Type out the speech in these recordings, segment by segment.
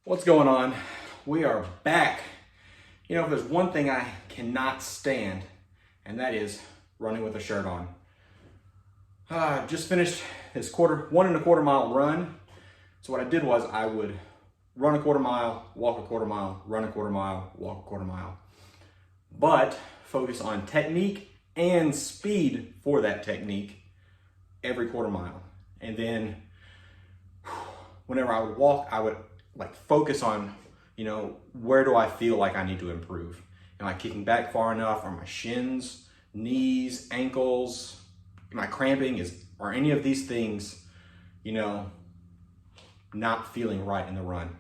What's going on? We are back. You know, if there's one thing I cannot stand, and that is running with a shirt on. Just finished this 1.25 mile run. So what I did was I would run a quarter mile, walk a quarter mile, run a quarter mile, walk a quarter mile. But focus on technique and speed for that technique every quarter mile. And then whenever I would walk, I would like focus on, you know, where do I feel like I need to improve? Am I kicking back far enough? Are my shins, knees, ankles, am I cramping? Are any of these things, you know, not feeling right in the run?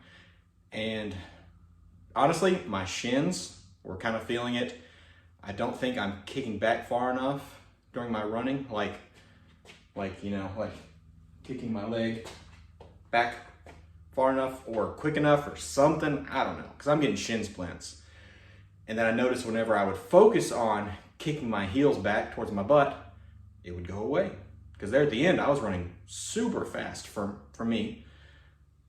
And honestly, my shins were kind of feeling it. I don't think I'm kicking back far enough during my running, like kicking my leg back far enough or quick enough or something. I don't know, because I'm getting shin splints. And then I noticed whenever I would focus on kicking my heels back towards my butt, it would go away. Because there at the end, I was running super fast for me.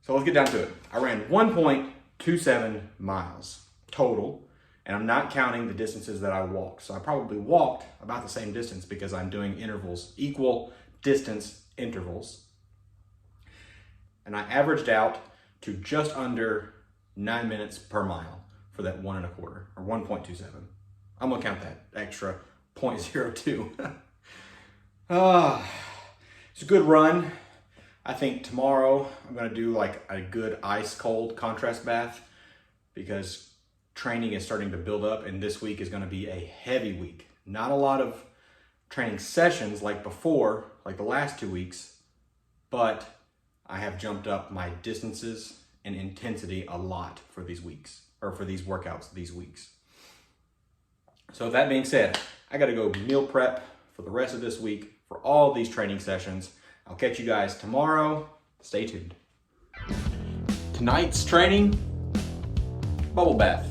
So let's get down to it. I ran 1.27 miles total, and I'm not counting the distances that I walked. So I probably walked about the same distance because I'm doing intervals, equal distance intervals. And I averaged out to just under 9 minutes per mile for that 1.25 or 1.27. I'm gonna count that extra 0.02. It's a good run. I think tomorrow I'm gonna do like a good ice cold contrast bath because training is starting to build up, and this week is gonna be a heavy week. Not a lot of training sessions like before, like the last 2 weeks, but I have jumped up my distances and intensity a lot for these weeks, or for these workouts these weeks. So that being said, I gotta go meal prep for the rest of this week for all these training sessions. I'll catch you guys tomorrow. Stay tuned. Tonight's training, bubble bath.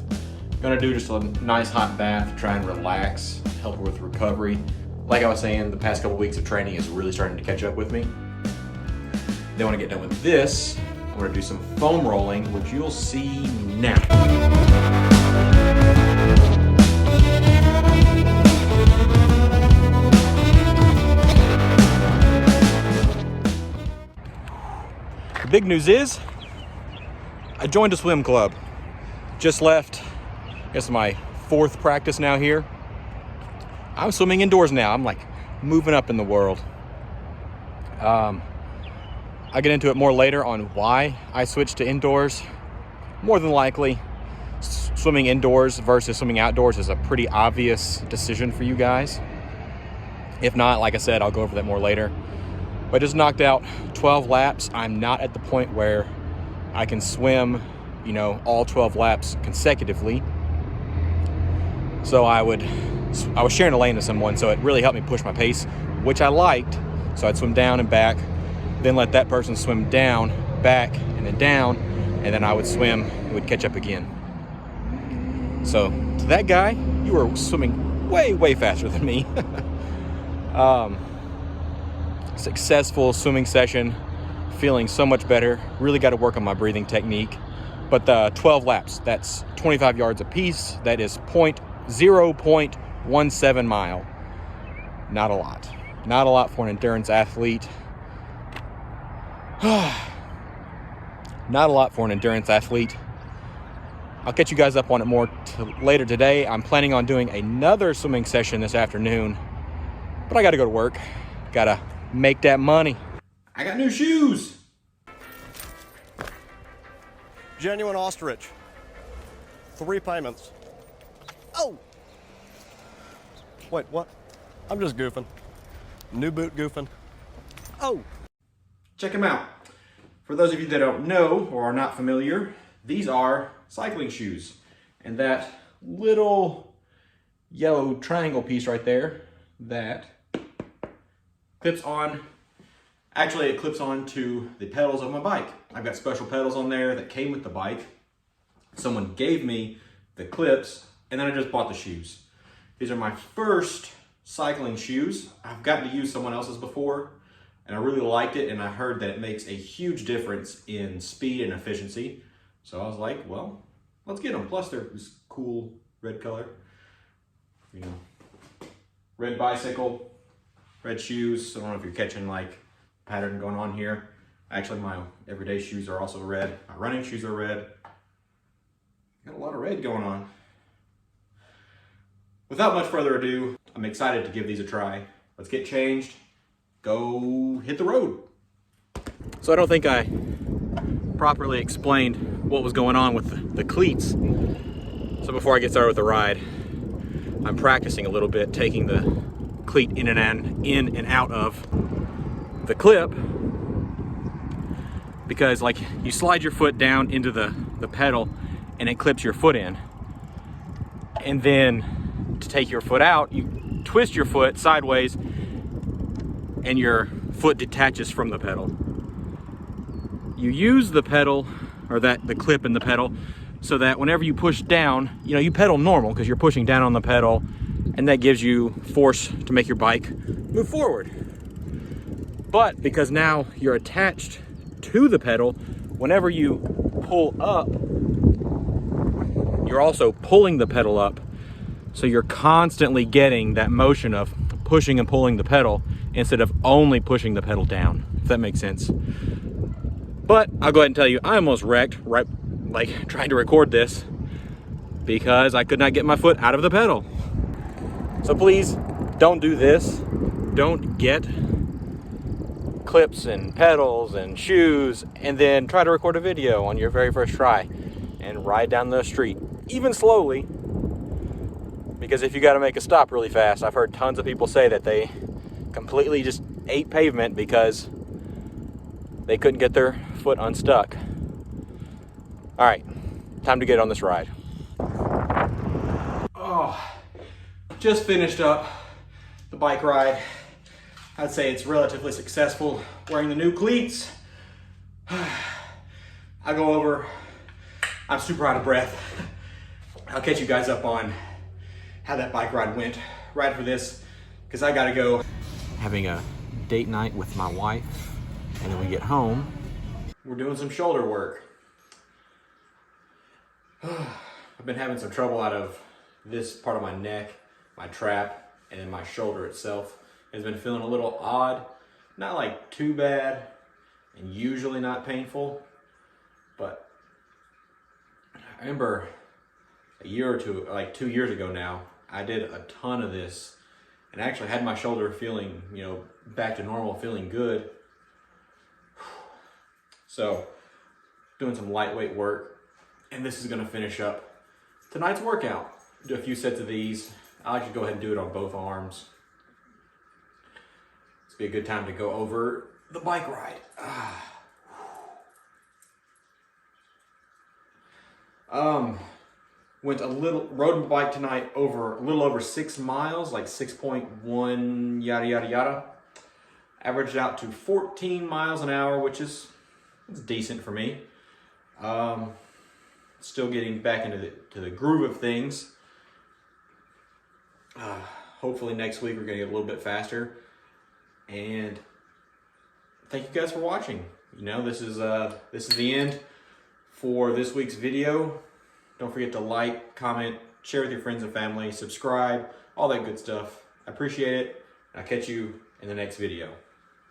Gonna do just a nice hot bath, try and relax, help with recovery. Like I was saying, the past couple weeks of training is really starting to catch up with me. Then when I get done with this, I'm gonna do some foam rolling, which you'll see now. The big news is, I joined a swim club. Just left, I guess my 4th practice now here. I'm swimming indoors now. I'm like moving up in the world. I'll get into it more later on why I switched to indoors. More than likely, swimming indoors versus swimming outdoors is a pretty obvious decision for you guys. If not, like I said, I'll go over that more later. But I just knocked out 12 laps. I'm not at the point where I can swim, you know, all 12 laps consecutively. So I was sharing a lane with someone, so it really helped me push my pace, which I liked. So I'd swim down and back, then let that person swim down, back, and then down, and then I would swim and would catch up again. So to that guy, you were swimming way, way faster than me. Successful swimming session, feeling so much better. Really got to work on my breathing technique. But the 12 laps, that's 25 yards a piece. That is 0.17 mile. Not a lot. Not a lot for an endurance athlete. Not a lot for an endurance athlete. I'll catch you guys up on it more later today. I'm planning on doing another swimming session this afternoon, but I gotta go to work. Gotta make that money. I got new shoes. Genuine ostrich. 3 payments. Oh! Wait, what? I'm just goofing. New boot goofing. Oh! Check them out. For those of you that don't know or are not familiar, these are cycling shoes. And that little yellow triangle piece right there, that clips on, actually it clips on to the pedals of my bike. I've got special pedals on there that came with the bike. Someone gave me the clips, and then I just bought the shoes. These are my first cycling shoes. I've gotten to use someone else's before, and I really liked it, and I heard that it makes a huge difference in speed and efficiency. So I was like, well, let's get them. Plus they're this cool red color. You know, red bicycle, red shoes. I don't know if you're catching like pattern going on here. Actually, my everyday shoes are also red. My running shoes are red. Got a lot of red going on. Without much further ado, I'm excited to give these a try. Let's get changed, go hit the road. So I don't think I properly explained what was going on with the cleats. So before I get started with the ride, I'm practicing a little bit, taking the cleat in and out of the clip, because like you slide your foot down into the pedal and it clips your foot in. And then to take your foot out, you twist your foot sideways and your foot detaches from the pedal. You use the pedal, or the clip in the pedal, so that whenever you push down, you know, you pedal normal because you're pushing down on the pedal, and that gives you force to make your bike move forward. But because now you're attached to the pedal, whenever you pull up, you're also pulling the pedal up. So you're constantly getting that motion of pushing and pulling the pedal instead of only pushing the pedal down, if that makes sense. But I'll go ahead and tell you, I almost wrecked right like trying to record this because I could not get my foot out of the pedal. So please don't do this. Don't get clips and pedals and shoes and then try to record a video on your very first try and ride down the street, even slowly, because if you got to make a stop really fast, I've heard tons of people say that they completely just ate pavement because they couldn't get their foot unstuck. All right, time to get on this ride. Oh, just finished up the bike ride. I'd say it's relatively successful wearing the new cleats. I go over, I'm super out of breath. I'll catch you guys up on how that bike ride went right after this, because I gotta go. Having a date night with my wife, and then we get home. We're doing some shoulder work. I've been having some trouble out of this part of my neck, my trap, and then my shoulder itself has been feeling a little odd. Not like too bad, and usually not painful, but I remember a year or two, like 2 years ago now, I did a ton of this and actually had my shoulder feeling, you know, back to normal, feeling good. So, doing some lightweight work, and this is gonna finish up tonight's workout. Do a few sets of these. I like to go ahead and do it on both arms. It's be a good time to go over the bike ride. Rode my bike tonight over a little over 6 miles, like 6.1 yada yada yada. Averaged out to 14 miles an hour, which is decent for me. Still getting back into the groove of things. Hopefully next week we're gonna get a little bit faster. And thank you guys for watching. You know, this is the end for this week's video. Don't forget to like, comment, share with your friends and family, subscribe, all that good stuff. I appreciate it. I'll catch you in the next video.